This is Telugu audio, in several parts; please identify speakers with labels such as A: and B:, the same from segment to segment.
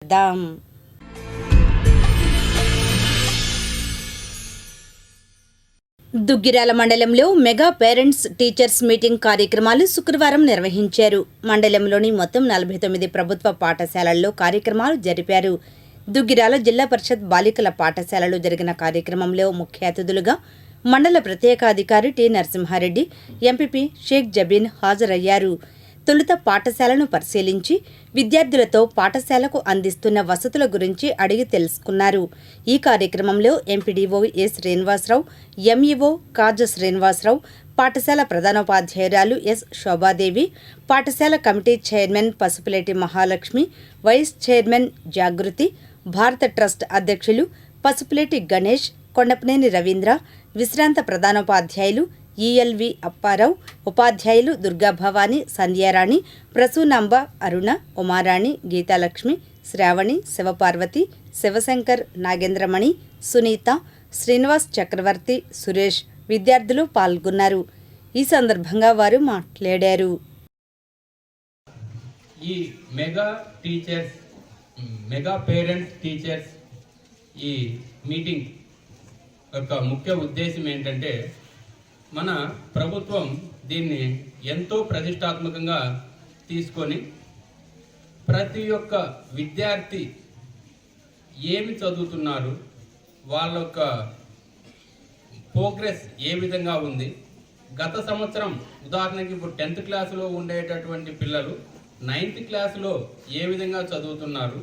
A: చేద్దాం. దుగ్గిరాల మండలంలో మెగా పేరెంట్స్ టీచర్స్ మీటింగ్ కార్యక్రమాలు శుక్రవారం నిర్వహించారు. మండలంలోని మొత్తం 49 ప్రభుత్వ పాఠశాలల్లో కార్యక్రమాలు జరిపారు. దుగ్గిరాల జిల్లా పరిషత్ బాలికల పాఠశాలలో జరిగిన కార్యక్రమంలో ముఖ్య అతిథులుగా మండల ప్రత్యేకాధికారి టి నరసింహారెడ్డి, ఎంపీపీ షేక్ జబీన్ హాజరయ్యారు. తొలుత పాఠశాలను పరిశీలించి విద్యార్థులతో పాఠశాలకు అందిస్తున్న వసతుల గురించి అడిగి తెలుసుకున్నారు. ఈ కార్యక్రమంలో MPDO A Srinivasarao, MEO Kaja Srinivasarao, పాఠశాల ప్రధానోపాధ్యాయురాలు ఎస్ శోభాదేవి, పాఠశాల committee chairman Pasupuleti Mahalakshmi, vice chairman Jagruti, Bharata trust అధ్యక్షులు పసుపులేటి గణేష్, కొండపనేని రవీంద్ర, విశ్రాంత ప్రధానోపాధ్యాయులు ఈఎల్వి అప్పారావు, ఉపాధ్యాయులు దుర్గాభవాని, సంధ్యారాణి, ప్రసూనాంబ, అరుణ, ఉమారాణి, గీతాలక్ష్మి, శ్రావణి, శివపార్వతి, శివశంకర్, నాగేంద్రమణి, సునీత, శ్రీనివాస్ చక్రవర్తి, సురేష్ విద్యార్థులు పాల్గొన్నారు. ఈ సందర్భంగా వారు మాట్లాడారు.
B: ఈ మెగా పేరెంట్స్ టీచర్స్ ఈ మీటింగ్ యొక్క ముఖ్య ఉద్దేశం ఏంటంటే, మన ప్రభుత్వం దీన్ని ఎంతో ప్రతిష్టాత్మకంగా తీసుకొని ప్రతి ఒక్క విద్యార్థి ఏమి చదువుతున్నారు, వాళ్ళ యొక్క ప్రోగ్రెస్ ఏ విధంగా ఉంది, గత సంవత్సరం ఉదాహరణకి ఇప్పుడు 10th క్లాసులో ఉండేటటువంటి పిల్లలు 9th క్లాసులో ఏ విధంగా చదువుతున్నారు,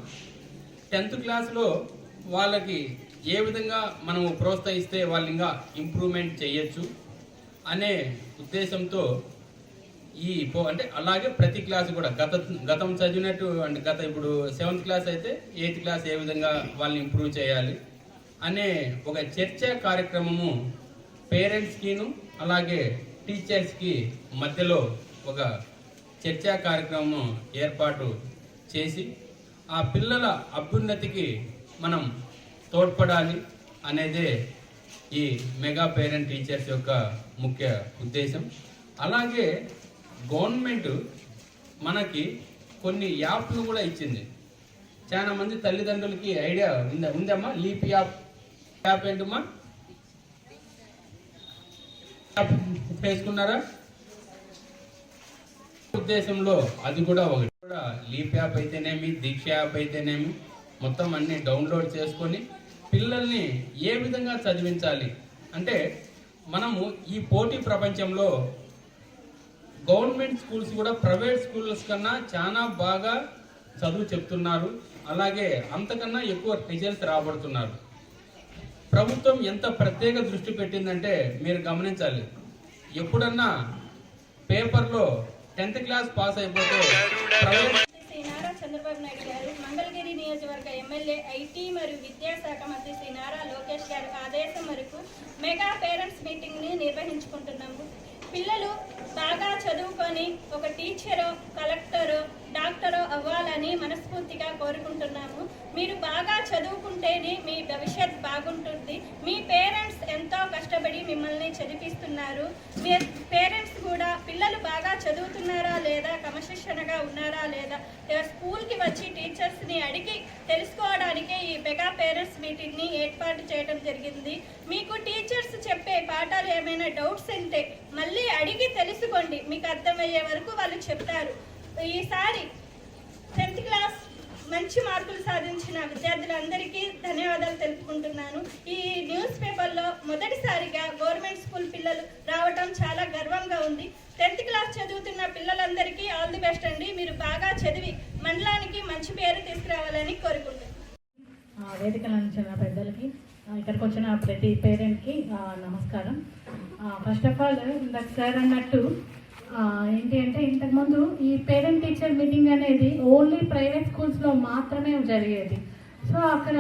B: 10th క్లాసులో వాళ్ళకి ఏ విధంగా మనము ప్రోత్సహిస్తే వాళ్ళు ఇంకా ఇంప్రూవ్మెంట్ చేయొచ్చు అనే ఉద్దేశంతో అంటే అలాగే ప్రతి క్లాసు కూడా గతం చదివినట్టు అంటే ఇప్పుడు 7th క్లాస్ అయితే 8th క్లాస్ ఏ విధంగా వాళ్ళని ఇంప్రూవ్ చేయాలి అనే ఒక చర్చా కార్యక్రమము పేరెంట్స్కిను అలాగే టీచర్స్కి మధ్యలో ఒక చర్చా కార్యక్రమం ఏర్పాటు చేసి ఆ పిల్లల అభ్యున్నతికి మనం తోడ్పడాలి అనేదే ఈ మెగా పేరెంట్ టీచర్స్ యొక్క ముఖ్య ఉద్దేశం. అలాగే గవర్నమెంట్ మనకి కొన్ని యాప్లు కూడా ఇచ్చింది. చాలా మంది తల్లిదండ్రులకి ఐడియా ఉందమ్మా, లీప్ యాప్ ఏంటమ్మా చేసుకున్నారా? ఉద్దేశంలో అది కూడా ఒకటి కూడా లీప్ యాప్ అయితేనేమి, దీక్ష యాప్ అయితేనేమి మొత్తం అన్ని డౌన్లోడ్ చేసుకొని పిల్లల్ని ఏ విధంగా చదివించాలి అంటే, మనము ఈ పోటీ ప్రపంచంలో గవర్నమెంట్ స్కూల్స్ కూడా ప్రైవేట్ స్కూల్స్ కన్నా చాలా బాగా చదువు చెప్తున్నారు. అలాగే అంతకన్నా ఎక్కువ రిజల్ట్స్ రాబడుతున్నారు. ప్రభుత్వం ఎంత ప్రత్యేక దృష్టి పెట్టిందంటే మీరు గమనించాలి. ఎప్పుడన్నా పేపర్లో 10th క్లాస్ పాస్ అయిపోతే
C: చంద్రబాబు నాయుడు గారు మంగళగిరి నియోజకవర్గ ఎమ్మెల్యే ఐటీ మరియు విద్యాశాఖ మంత్రి శ్రీ నారా లోకేష్ గారి ఆదేశం మేరకు మెగా పేరెంట్స్ మీటింగ్ని నిర్వహించుకుంటున్నాము. పిల్లలు బాగా చదువుకొని ఒక టీచరో, కలెక్టరో, డాక్టరో అవ్వాలని మనస్ఫూర్తిగా కోరుకుంటున్నాము. మీరు బాగా చదువుకుంటేనే మీ భవిష్యత్ బాగుంటుంది. మీ పేరెంట్స్ ఎంతో కష్టపడి మిమ్మల్ని చదివిస్తున్నారు. మీ పేరెంట్స్ కూడా పిల్లలు బాగా చదువుతున్నారా లేదా, క్రమశిక్షణగా ఉన్నారా లేదా స్కూల్కి వచ్చి టీచర్స్ని అడిగి తెలుసుకోవడానికే ఈ మెగా పేరెంట్స్ మీటింగ్ని ఏర్పాటు చేయడం జరిగింది. మీకు టీచర్స్ చెప్పే పాఠాలు ఏమైనా డౌట్స్ ఉంటే మళ్ళీ అడిగి తెలుసుకోండి. మీకు అర్థమయ్యే వరకు వాళ్ళు చెప్తారు. ఈసారి 10th క్లాస్ మంచి మార్కులు సాధించిన విద్యార్థులందరికీ ధన్యవాదాలు తెలుపుకుంటున్నాను. ఈ న్యూస్ పేపర్లో మొదటిసారిగా గవర్నమెంట్ స్కూల్ పిల్లలు రావడం చాలా గర్వంగా ఉంది. 10th క్లాస్ చదువుతున్న పిల్లలందరికీ ఆల్ ది బెస్ట్ అండి. మీరు బాగా చదివి మండలానికి మంచి పేరు తీసుకురావాలని కోరుకుంటున్నాను.
D: వేదికల నుంచి పెద్దలకి, ఇక్కడికి వచ్చిన ప్రతి పేరెంట్కి నమస్కారం. ఫస్ట్ ఆఫ్ ఆల్ ఇందాక సార్ అన్నట్టు ఏంటి అంటే, ఇంతకుముందు ఈ పేరెంట్ టీచర్ మీటింగ్ అనేది ఓన్లీ ప్రైవేట్ స్కూల్స్లో మాత్రమే జరిగేది. సో అక్కడ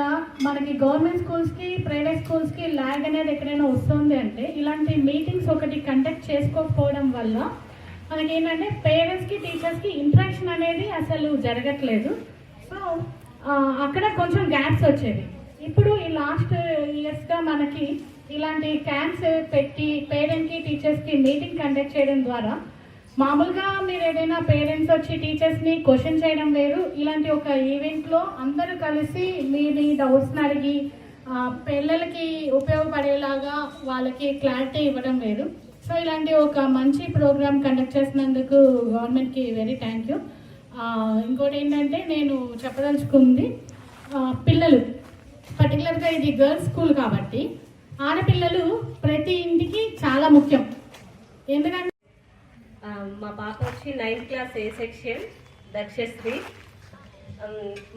D: మనకి గవర్నమెంట్ స్కూల్స్కి, ప్రైవేట్ స్కూల్స్కి ల్యాగ్ అనేది ఎక్కడైనా వస్తుంది అంటే, ఇలాంటి మీటింగ్స్ ఒకటి కండక్ట్ చేసుకోకపోవడం వల్ల మనకి ఏంటంటే పేరెంట్స్కి, టీచర్స్కి ఇంట్రాక్షన్ అనేది అసలు జరగట్లేదు. సో అక్కడ కొంచెం గ్యాప్స్ వచ్చేవి. ఇప్పుడు ఈ లాస్ట్ ఇయర్స్గా మనకి ఇలాంటి క్యాంప్స్ పెట్టి పేరెంట్కి, టీచర్స్కి మీటింగ్ కండక్ట్ చేయడం ద్వారా మామూలుగా మీరు ఏదైనా పేరెంట్స్ వచ్చి టీచర్స్ని క్వశ్చన్ చేయడం వేరు, ఇలాంటి ఒక ఈవెంట్లో అందరూ కలిసి మీ డౌట్స్ని అడిగి పిల్లలకి ఉపయోగపడేలాగా వాళ్ళకి క్లారిటీ ఇవ్వడం వేరు. సో ఇలాంటి ఒక మంచి ప్రోగ్రామ్ కండక్ట్ చేసినందుకు గవర్నమెంట్కి వెరీ థ్యాంక్ యూ. ఇంకోటి ఏంటంటే నేను చెప్పదలుచుకుంది, పిల్లలు పర్టికులర్గా ఇది గర్ల్స్ స్కూల్ కాబట్టి ఆడపిల్లలు ప్రతి ఇంటికి చాలా ముఖ్యం. ఎందుకంటే
E: మా పాప వచ్చి 9th క్లాస్ ఏ సెక్షన్ దక్షశ్రీ.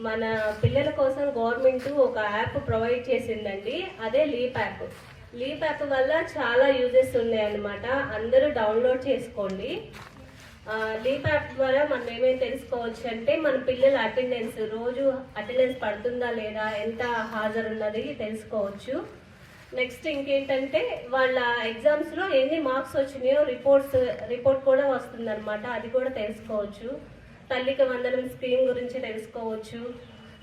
E: మన పిల్లల కోసం గవర్నమెంట్ ఒక యాప్ ప్రొవైడ్ చేసిందండి, అదే లీప్ యాప్. లీప్ యాప్ వల్ల చాలా యూజెస్ ఉన్నాయన్నమాట, అందరూ డౌన్లోడ్ చేసుకోండి. లీప్ యాప్ ద్వారా మనం ఏమేమి తెలుసుకోవచ్చు అంటే మన పిల్లల అటెండెన్స్, రోజు అటెండెన్స్ పడుతుందా లేదా, ఎంత హాజరున్నది తెలుసుకోవచ్చు. నెక్స్ట్ ఇంకేంటంటే వాళ్ళ ఎగ్జామ్స్లో ఎన్ని మార్క్స్ వచ్చినాయో రిపోర్ట్ కూడా వస్తుందన్నమాట, అది కూడా తెలుసుకోవచ్చు. తల్లికి వందనం స్కీమ్ గురించి తెలుసుకోవచ్చు.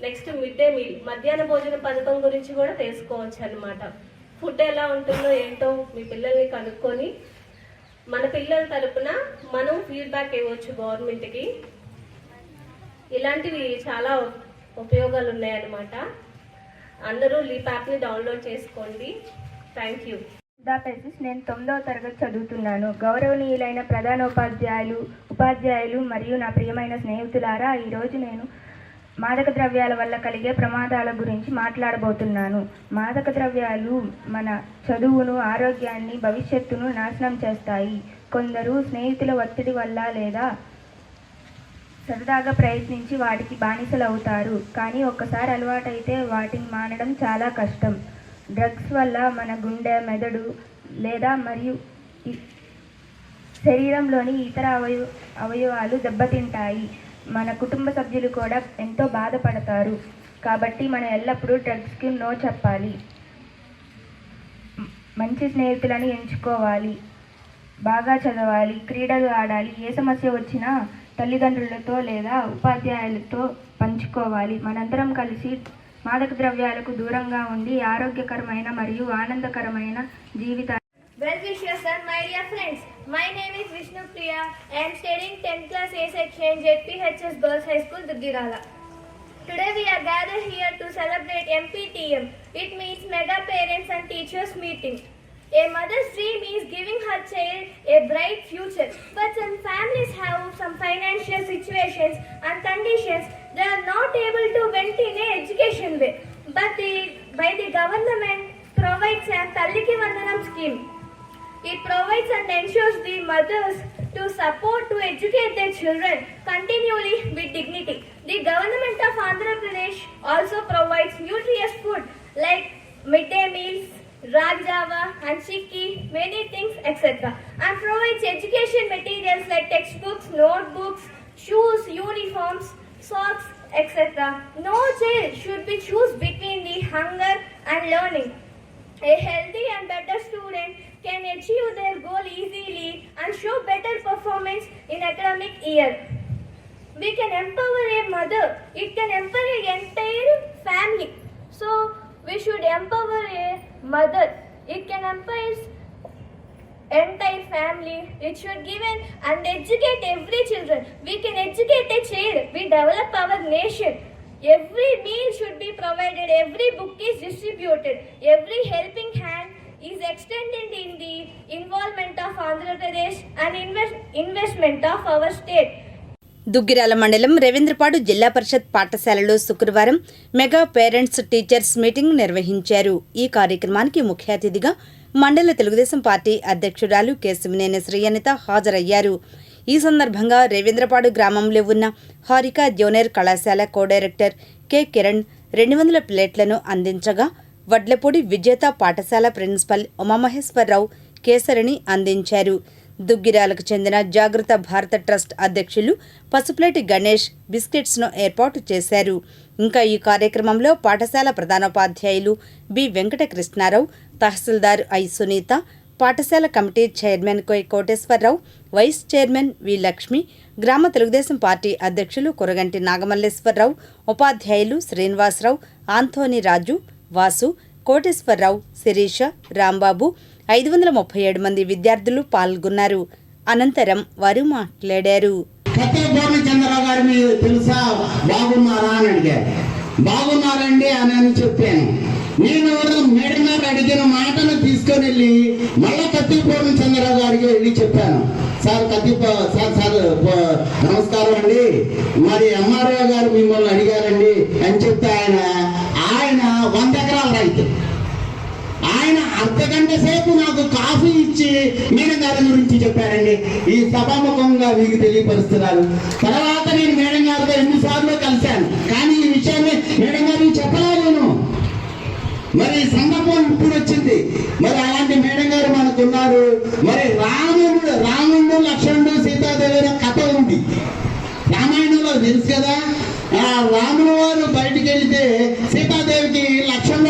E: నెక్స్ట్ మిడ్ డే మీల్, మధ్యాహ్న భోజన పథకం గురించి కూడా తెలుసుకోవచ్చు అన్నమాట. ఫుడ్ ఎలా ఉంటుందో ఏంటో మీ పిల్లల్ని కనుక్కొని మన పిల్లల తరపున మనం ఫీడ్బ్యాక్ ఇవ్వచ్చు గవర్నమెంట్కి. ఇలాంటివి చాలా ఉపయోగాలు ఉన్నాయన్నమాట. అందరూ లీప్ యాప్ని డౌన్లోడ్ చేసుకోండి. Thank you.
F: నేను 9వ తరగతి చదువుతున్నాను. గౌరవనీయులైన ఉపాధ్యాయులు మరియు నా ప్రియమైన స్నేహితులారా, ఈరోజు నేను మాదక ద్రవ్యాల వల్ల కలిగే ప్రమాదాల గురించి మాట్లాడబోతున్నాను. మాదక ద్రవ్యాలు మన చదువును, ఆరోగ్యాన్ని, భవిష్యత్తును నాశనం చేస్తాయి. కొందరు స్నేహితుల ఒత్తిడి వల్ల లేదా సరదాగా ప్రయత్నించి వాటికి బానిసలు అవుతారు. కానీ ఒక్కసారి అలవాటైతే వాటిని మానడం చాలా కష్టం. డ్రగ్స్ వల్ల మన గుండె, మెదడు లేదా మరియు శరీరంలోని ఇతర అవయవాలు దెబ్బతింటాయి. మన కుటుంబ సభ్యులు కూడా ఎంతో బాధపడతారు. కాబట్టి మనం ఎల్లప్పుడూ డ్రగ్స్కి నో చెప్పాలి. మంచి స్నేహితులను ఎంచుకోవాలి, బాగా చదవాలి, క్రీడలు ఆడాలి. ఏ సమస్య వచ్చినా తల్లిదండ్రులతో లేదా ఉపాధ్యాయులతో పంచుకోవాలి. మనందరం కలిసి మాదక ద్రవ్యాలకు దూరంగా ఉండి ఆరోగ్యకరమైన మరియు ఆనందకరమైన జీవితాన్ని.
G: Well wishes and my dear friends, my name is Vishnu Priya. I am studying 10th class A section JPHS Girls High School, Duggirala. Today we are gathered here to celebrate MPTM. It means Mega Parents and Teachers Meeting. A mother's dream is giving her child a bright future, but some families have some financial situations and conditions they are not able to went in a education way. But by the government provides a Talliki Vandanam scheme. It provides and ensures the mothers to support to educate their children continually with dignity. The government of Andhra Pradesh also provides nutritious food like midday meals, rag java and chikki, many things etc. And provides education materials like textbooks, notebooks, shoes, uniforms, socks etc. No child should be choose between the hunger and learning. A healthy and better student can achieve their goal easily and show better performance in academic year. We can empower a mother. It can empower an entire family. So we should empower a mother. It can empower entire family. It should give and educate every children. We can educate a child. We develop our nation. Every meal should be provided. Every book is distributed. Every helping hand is extended in the involvement of Andhra Pradesh and investment of our state.
A: Duggirala మండలం రవీంద్రపాడు జిల్లా పరిషత్ పాఠశాలలో శుక్రవారం మెగా పేరెంట్స్ టీచర్స్ మీటింగ్ నిర్వహించారు. ఈ కార్యక్రమానికి ముఖ్య అతిథిగా మండల తెలుగుదేశం పార్టీ అధ్యక్షురాలు కేశవనేని శ్రీయనిత హాజరయ్యారు. ఈ సందర్భంగా రవీంద్రపాడు గ్రామంలో ఉన్న హారిక జూనియర్ కళాశాల కో డైరెక్టర్ కె కిరణ్ 200 ప్లేట్లను అందించగా వడ్లపూడి విజేత పాఠశాల ప్రిన్సిపల్ ఉమామహేశ్వరరావు కేసరిని అందించారు. దుగ్గిరాలకు చెందిన జాగృత భారత ట్రస్ట్ అధ్యక్షులు పసుపులేటి గణేష్ బిస్కెట్స్ను ఏర్పాటు చేశారు. ఇంకా ఈ కార్యక్రమంలో పాఠశాల ప్రధానోపాధ్యాయులు బి వెంకటకృష్ణారావు, తహసీల్దార్ ఐ సునీత, పాఠశాల committee chairman Koy Koteswararao, vice chairman V Lakshmi, గ్రామ తెలుగుదేశం పార్టీ అధ్యక్షులు కురగంటి నాగమల్లేశ్వరరావు, ఉపాధ్యాయులు శ్రీనివాసరావు, ఆంథోనీ రాజు, వాసు, కోటేశ్వరరావు, శిరీష, రాంబాబు, 537 మంది విద్యార్థులు పాల్గొన్నారు. అనంతరం వారు మాట్లాడారు.
H: కత్తిల పూర్ణచంద్రరావు గారు మీరు తెలుసా, బాగున్నారా అని అడిగారు. బాగున్నారండి అని చెప్పాను. నేను మేడం గారు అడిగిన మాటను తీసుకొని వెళ్ళి మళ్ళా కత్తిల పూర్ణచంద్రరావు గారికి వెళ్ళి చెప్పాను. సార్ సార్ నమస్కారం అండి, మరి ఎంఆర్ఓ గారు మిమ్మల్ని అడిగారండి అని చెప్తే ఆయన 100 ఎకరాల రైతు. ఆయన అర్ధగంట సేపు నాకు కాఫీ ఇచ్చి మేడం గారి గురించి చెప్పారండి. ఈ సభాముఖంగా మీకు తెలియపరుస్తున్నారు. తర్వాత నేను మేడం గారితో ఎన్నిసార్లు కలిశాను, కానీ ఈ విషయాన్ని మేడం గారికి చెప్పలేను. మరి సందర్భం ఇప్పుడు వచ్చింది. మరి అలాంటి మేడం గారు మనకున్నారు. మరి రాముడు లక్ష్మణుడు సీతాదేవి కథ ఉంది రామాయణంలో, తెలుసు కదా. రాముడు వారు బయటికి వెళితే సీతాదేవికి లక్ష్మణ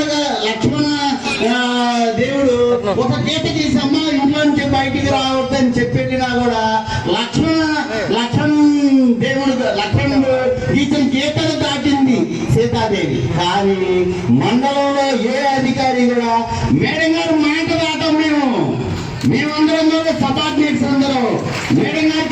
H: దేవుడు ఒక గీత గీసమ్మ ఇంట్లో నుంచి బయటికి రావద్దని చెప్పేటినా కూడా లక్ష్మణుడు గీసిన గీతలు దాటింది సీతాదేవి. కానీ మండలంలో ఏ అధికారి కూడా మేడం గారు మాట దాటం. మేమందరం కూడా సబార్డినేట్స్ అందరం మేడం గారు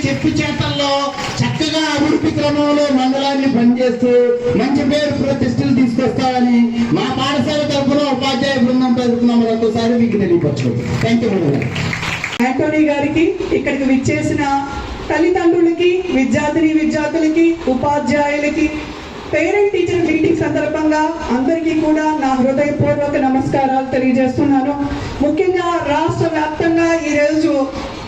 H: చెప్పి చేతల్లో చక్కగా అభివృద్ధి క్రమంలో మండలాన్ని పనిచేస్తూ మంచి పేరు ప్రతిష్టలు తీసుకొస్తామని మా పాఠశాల తరఫున ఉపాధ్యాయ బృందం తరఫున మరొకసారి మీకు తెలియపరచుకోండి. Thank you madam.
I: యాంటోనీ గారికి, ఇక్కడికి విచ్చేసిన తల్లిదండ్రులకి, విద్యార్థులకి, ఉపాధ్యాయులకి, పేరెంట్ టీచర్ మీటింగ్ సందర్భంగా అందరికీ కూడా నా హృదయపూర్వక నమస్కారాలు తెలియజేస్తున్నాను. ముఖ్యంగా రాష్ట్ర వ్యాప్తంగా ఈరోజు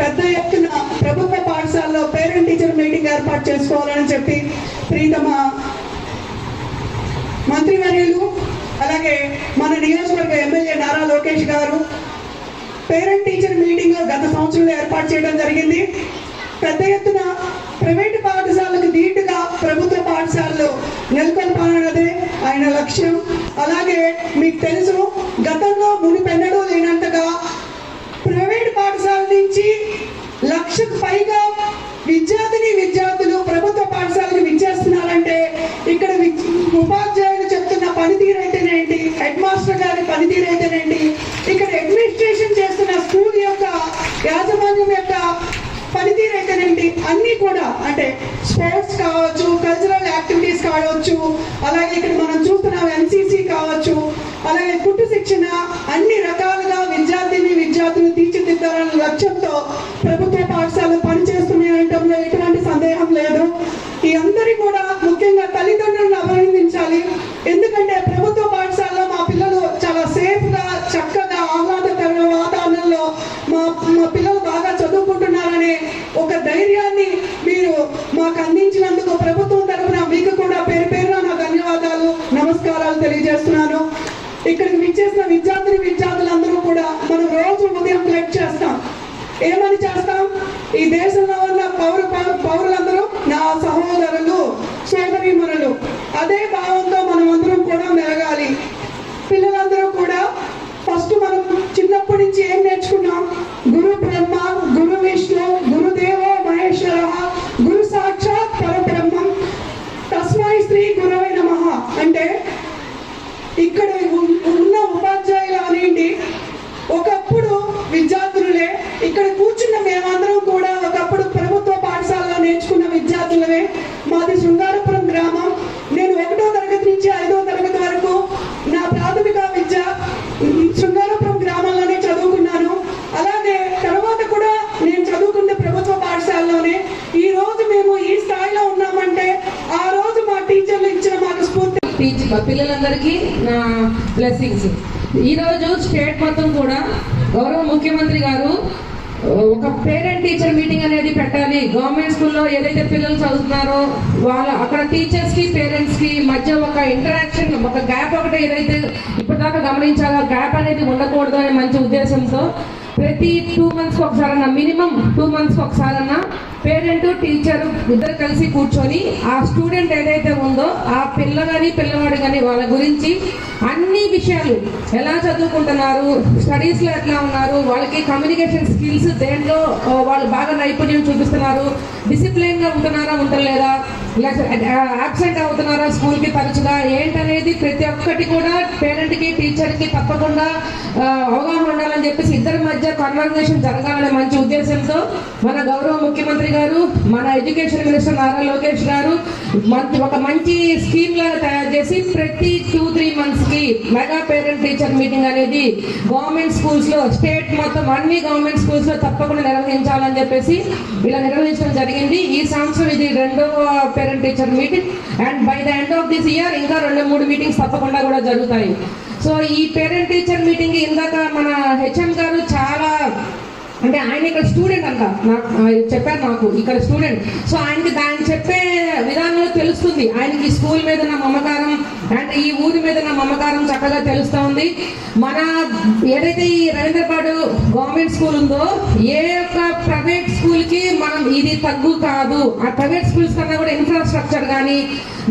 I: పెద్ద ఎత్తున ప్రభుత్వ పాఠశాలలో పేరెంట్ టీచర్ మీటింగ్ ఏర్పాటు చేసుకోవాలని చెప్పి ప్రీతమ మంత్రివర్యులు, అలాగే మన నియోజకవర్గ ఎమ్మెల్యే నారా లోకేష్ గారు పేరెంట్ టీచర్ మీటింగ్ గత సంవత్సరంలో ఏర్పాటు చేయడం జరిగింది. పెద్ద ఎత్తున ప్రైవేటు పాఠశాలకు ధీటుగా ప్రభుత్వ పాఠశాలలో నెలకొల్పాలన్నదే ఆయన లక్ష్యం. అలాగే మీకు తెలుసు, గతంలో మునిపెన్నడూ లేనంతగా ప్రైవేటు పాఠశాల నుంచి 1,00,000కు పైగా విద్యార్థులు ప్రభుత్వ పాఠశాలకు విచ్చేస్తున్నారంటే ఇక్కడ ఉపాధ్యాయులు చెప్తున్న పనితీరు అయితేనేంటి, హెడ్ మాస్టర్ గారి పనితీరు అయితేనేంటి, ఇక్కడ అడ్మినిస్ట్రేషన్ చేస్తున్న స్కూల్ యొక్క యాజమాన్యం యొక్క పనితీరు అయితేనేంటి, అన్నీ కూడా అంటే స్పోర్ట్స్ కావచ్చు, కల్చరల్ యాక్టివిటీస్ కావచ్చు, అలాగే ఇక్కడ మనం చూస్తున్నాం ఎన్సీసీ కావచ్చు, అలాగే కుట్టు శిక్షణ, అన్ని రకాలుగా విద్యార్థులు తీర్చిదిద్దాలన్న లక్ష్యంతో ప్రభుత్వ పాఠశాలలు పనిచేస్తున్నాయంటంలో ఎటువంటి సందేహం లేదు. ఈ అందరి కూడా ముఖ్యంగా తల్లిదండ్రులను అభినందించాలి. ఎందుకంటే ప్రభుత్వ పాఠశాలలో మా పిల్లలు చాలా సేఫ్గా, చక్కగా, ఆహ్లాదకరమైన వాతావరణంలో మా పిల్లలు బాగా చదువుకుంటున్నారనే ఒక ధైర్యాన్ని మీరు మాకు అందించినందుకు ప్రభుత్వం తరఫున మీకు కూడా పేరున నా ధన్యవాదాలు, నమస్కారాలు తెలియజేస్తున్నాను. ఇక్కడికి విచ్చేసిన విద్యార్థులందరూ కూడా మనం రోజు ఉదయం కలెక్ట్ చేస్తాం. ఏమని చేస్తాం? ఈ దేశంలో ఉన్న పౌరులందరూ నా సహోదరులు, సోదరీమణులు. అదే భావంతో మనం అందరం కూడా మెలగాలి. పిల్లలందరూ కూడా ఫస్ట్ మనం చిన్నప్పటి నుంచి ఏం నేర్చుకున్నాం? గురు బ్రహ్మ, గురు విష్ణు, గురుదేవో మహేశ్వర, గురు సాక్షాత్ పరబ్రహ్మం, తస్మై శ్రీ గురవే నమః. అంటే ఇక్కడ ఉన్న ఉపాధ్యాయులు అనేంటి ఒకప్పుడు విద్యార్థులే. ఇక్కడ కూర్చున్న మేమందరం కూడా ఒకప్పుడు ప్రభుత్వ పాఠశాలలో నేర్చుకున్న విద్యార్థులమే. మాది శృంగారపురం గ్రామం. నేను 1వ తరగతి నుంచి 5వ తరగతి వరకు నా ప్రాథమిక విద్య శృంగారపురం గ్రామంలోనే చదువుకున్నాను. అలాగే తర్వాత కూడా నేను చదువుకున్న ప్రభుత్వ పాఠశాలలోనే. ఈ రోజు మేము ఈ స్థాయిలో ఉన్నామంటే ఆ రోజు మా టీచర్లు ఇచ్చిన మాకు స్ఫూర్తి.
J: పిల్లలందరికీ నా బ్లెస్సింగ్స్. ఈరోజు స్టేట్ మొత్తం కూడా గౌరవ ముఖ్యమంత్రి గారు ఒక పేరెంట్ టీచర్ మీటింగ్ అనేది పెట్టాలి. గవర్నమెంట్ స్కూల్లో ఏదైతే పిల్లలు చదువుతున్నారో అక్కడ టీచర్స్ కి పేరెంట్స్ కి మధ్య ఒక ఇంటరాక్షన్, ఒక గ్యాప్ ఒకటి ఏదైతే ఇప్పటిదాకా గమనించాలో గ్యాప్ అనేది ఉండకూడదు అనే మంచి ఉద్దేశంతో ప్రతి 2 months ఒకసారన్నా, మినిమం 2 months ఒకసారన్నా పేరెంట్ టీచర్ ఇద్దరు కలిసి కూర్చొని ఆ స్టూడెంట్ ఏదైతే ఉందో ఆ పిల్లవాడు కానీ వాళ్ళ గురించి అన్ని విషయాలు, ఎలా చదువుకుంటున్నారు, స్టడీస్లో ఎట్లా ఉన్నారు, వాళ్ళకి కమ్యూనికేషన్ స్కిల్స్ దేంట్లో వాళ్ళు బాగా నైపుణ్యం చూపిస్తున్నారు, డిసిప్లిన్గా ఉంటున్నారా ఉండలేదా, అబ్సెంట్ అవుతున్నారా స్కూల్కి తరచుగా ఏంటనేది ప్రతి ఒక్కటి కూడా పేరెంట్కి టీచర్కి తప్పకుండా అవగాహన ఉండాలని చెప్పేసి ఇద్దరి మధ్య కన్వర్జేషన్ జరగాలనే మంచి ఉద్దేశంతో మన గౌరవ ముఖ్యమంత్రి గారు, మన ఎడ్యుకేషన్ మినిస్టర్ నారా లోకేష్ గారు ఒక మంచి స్కీమ్ లాగా తయారు చేసి ప్రతి 2-3 monthsకి మెగా పేరెంట్ టీచర్ మీటింగ్ అనేది గవర్నమెంట్ స్కూల్స్లో, స్టేట్ మొత్తం అన్ని గవర్నమెంట్ స్కూల్స్లో తప్పకుండా నిర్వహించాలని చెప్పేసి ఇలా నిర్వహించడం జరిగింది. ఈ సంవత్సరం ఇది 2వ parent teacher meeting and by the end of this year ఇంకా 2-3 మీటింగ్స్ తప్పకుండా కూడా జరుగుతాయి. సో ఈ పేరెంట్ టీచర్ మీటింగ్ ఇందాక మన హెచ్ఎం గారు చాలా అంటే ఆయన ఇక్కడ స్టూడెంట్ అంట, నాకు చెప్పారు, నాకు ఇక్కడ స్టూడెంట్. సో ఆయనకి దాన్ని చెప్పే విధానంలో తెలుస్తుంది ఆయనకి స్కూల్ మీద నా మమకారం అండ్ ఈ ఊరి మీద నా మమకారం చక్కగా తెలుస్తూ ఉంది. మన ఏదైతే ఈ రవీంద్రపాడు గవర్నమెంట్ స్కూల్ ఉందో ఏ ఒక్క ప్రైవేట్ స్కూల్కి మనం ఇది తగ్గు కాదు. ఆ ప్రైవేట్ స్కూల్స్ కన్నా కూడా ఇన్ఫ్రాస్ట్రక్చర్ కానీ,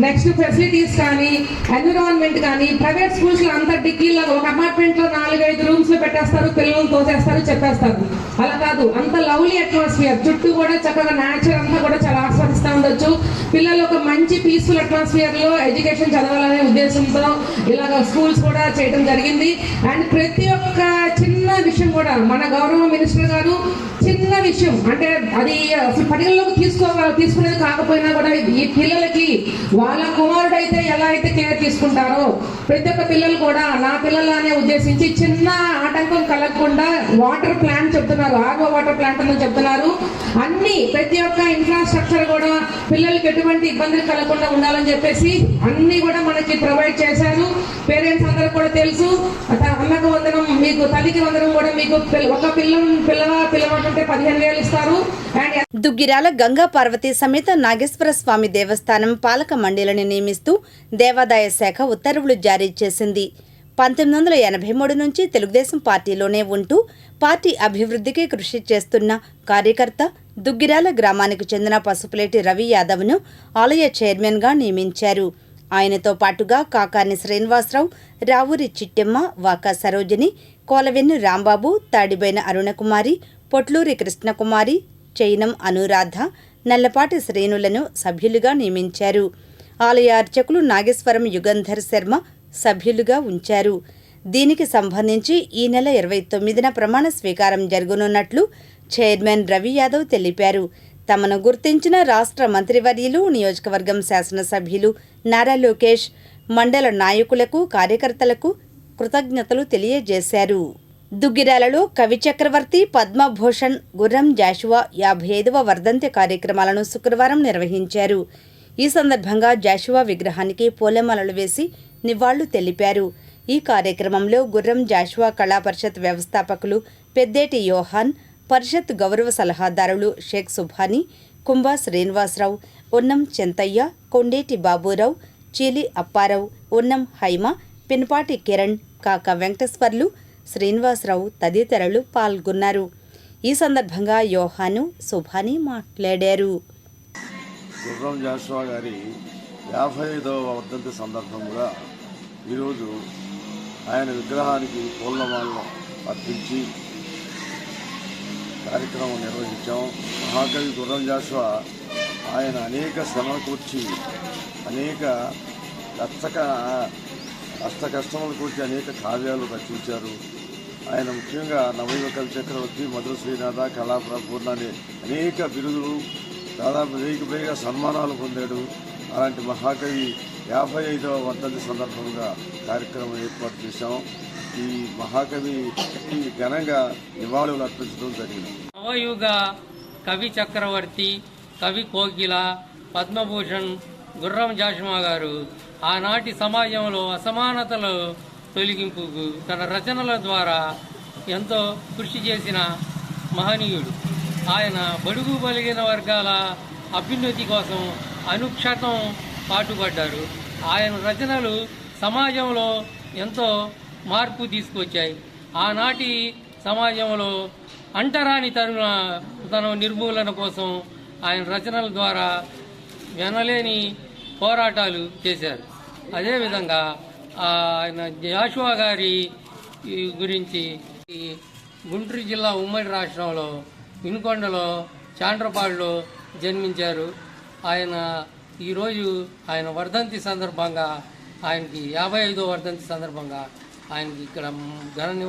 J: నెక్స్ట్ ఫెసిలిటీస్ కానీ, ఎన్విరాన్మెంట్ కానీ, ప్రైవేట్ స్కూల్స్లో అంత డిగ్రీలో ఒక అపార్ట్మెంట్లో 4-5 రూమ్స్లో పెట్టేస్తారు, పిల్లలను తోసేస్తారు, చెప్పేస్తారు. అలా కాదు, అంత లవ్లీ అట్మాస్ఫియర్, చుట్టూ కూడా చక్కగా నేచర్ అంతా కూడా చాలా ఆస్వాదిస్తూ ఉండొచ్చు. పిల్లలు ఒక మంచి పీస్ఫుల్ అట్మాస్ఫియర్లో ఎడ్యుకేషన్ చదవాలనే ఉద్దేశంతో ఇలాగ స్కూల్స్ కూడా చేయడం జరిగింది. అండ్ ప్రతి ఒక్క చిన్న విషయం కూడా మన గౌరవ మినిస్టర్ గారు చిన్న విషయం అంటే అది అసలు పరిగణలోకి తీసుకునేది కాకపోయినా కూడా ఈ పిల్లలకి వాళ్ళ కుమారుడు అయితే ఎలా అయితే కేర్ తీసుకుంటారో ప్రతి ఒక్క పిల్లలు కూడా నా పిల్లలనే ఉద్దేశించి చిన్న ఆటంకం కలగకుండా వాటర్ ప్లాంట్ చెప్తున్నారు, ఆర్ఓ వాటర్ ప్లాంట్ అని చెప్తున్నారు. అన్ని ప్రతి ఒక్క ఇన్ఫ్రాస్ట్రక్చర్ కూడా పిల్లలకి ఎటువంటి ఇబ్బందులు కలగకుండా ఉండాలని చెప్పేసి అన్ని కూడా మనకి ప్రొవైడ్ చేశారు. పేరెంట్స్ అందరూ కూడా తెలుసు, అమ్మకు వందనం, మీకు తల్లికి వందనం కూడా మీకు ఒక పిల్లవాటుంటే 15,000 ఇస్తారు.
A: దుగ్గిరాల గంగా పార్వతీ సమేత నాగేశ్వర స్వామి దేవస్థానం పాలక మండలిని నియమిస్తూ దేవాదాయ శాఖ ఉత్తర్వులు జారీ చేసింది. 1983 నుంచి తెలుగుదేశం పార్టీలోనే ఉంటూ పార్టీ అభివృద్ధికి కృషి చేస్తున్న కార్యకర్త దుగ్గిరాల గ్రామానికి చెందిన పసుపులేటి రవి యాదవ్ను ఆలయ చైర్మన్గా నియమించారు. ఆయనతో పాటుగా కాకాని శ్రీనివాసరావు, రావూరి చిట్టెమ్మ, వాకా సరోజిని, కోలవెన్ను రాంబాబు, తాడిబైన అరుణకుమారి, పొట్లూరి కృష్ణకుమారి, చైనం అనురాధ, నల్లపాటి శ్రేణులను సభ్యులుగా నియమించారు. ఆలయ అర్చకులు నాగేశ్వరం యుగంధర్ శర్మ సభ్యులుగా ఉంచారు. దీనికి సంబంధించి ఈ నెల 29న ప్రమాణ స్వీకారం జరగనున్నట్లు చైర్మన్ రవి యాదవ్ తెలిపారు. తమను గుర్తించిన రాష్ట్ర మంత్రివర్యులు, నియోజకవర్గం శాసనసభ్యులు నారా లోకేష్, మండల నాయకులకు, కార్యకర్తలకు కృతజ్ఞతలు తెలియజేశారు. దుగ్గిరాలలో కవి చక్రవర్తి, పద్మభూషణ్, గుర్రం జాషువా 55వ వర్ధంతి కార్యక్రమాలను శుక్రవారం నిర్వహించారు. ఈ సందర్భంగా జాషువా విగ్రహానికి పూలమాలలు వేసి నివాళులు తెలిపారు. ఈ కార్యక్రమంలో గుర్రం జాషువా కళా పరిషత్ వ్యవస్థాపకులు పెద్దేటి యోహాన్, పరిషత్ గౌరవ సలహాదారులు షేక్ సుభాని, కుంభా శ్రీనివాసరావు, ఉన్నం చెంతయ్య, కొండేటి బాబురావు, చీలి అప్పారావు, ఉన్నం హైమ, పినపాటి కిరణ్, కాకా వెంకటేశ్వర్లు, శ్రీనివాసరావు తదితరులు పాల్గొన్నారు. ఈ సందర్భంగా యోహాను, సుభాని మాట్లాడారు.
K: గుర్రం జాషువా గారి 55వ వర్ధంతి సందర్భంగా ఈరోజు ఆయన విగ్రహానికి పూలమాలను అర్పించి కార్యక్రమం నిర్వహించాం. మహాకవి గుర్రం జాషువా ఆయన అనేక శ్రమలు కూర్చి, అనేక కష్టములు కూర్చి అనేక కావ్యాలు రచించారు. ఆయన ముఖ్యంగా నవయుగ కవి చక్రవర్తి, మధుర శ్రీనాథ, కళాప్రపూర్ణ అనే అనేక బిరుదులు, దాదాపు 1000కి పైగా సన్మానాలు పొందాడు. అలాంటి మహాకవి 55వ వర్ధంతి సందర్భంగా కార్యక్రమం ఏర్పాటు చేశాం. ఈ మహాకవి ఘనంగా నివాళులు అర్పించడం జరిగింది.
L: నవయుగ కవి చక్రవర్తి, కవి కోకిల, పద్మభూషణ్ గుర్రం జాషువా గారు ఆనాటి సమాజంలో అసమానతల తొలగింపుకు తన రచనల ద్వారా ఎంతో కృషి చేసిన మహనీయుడు. ఆయన బడుగు బలిగిన వర్గాల అభ్యున్నతి కోసం అనుక్షణం పాటుపడ్డారు. ఆయన రచనలు సమాజంలో ఎంతో మార్పు తీసుకొచ్చాయి. ఆనాటి సమాజంలో అంటరాని తన నిర్మూలన కోసం ఆయన రచనల ద్వారా వినలేని పోరాటాలు చేశారు. అదేవిధంగా ఆయన జాషువా గారి గురించి గుంటూరు జిల్లా ఉమ్మడి రాష్ట్రంలో వినుకొండలో చాండ్రపాడులో జన్మించారు. ఆయన ఈరోజు ఆయన వర్ధంతి సందర్భంగా ఆయనకి 55వ వర్ధంతి సందర్భంగా ఆయనకి ఇక్కడ ఘన నివాళి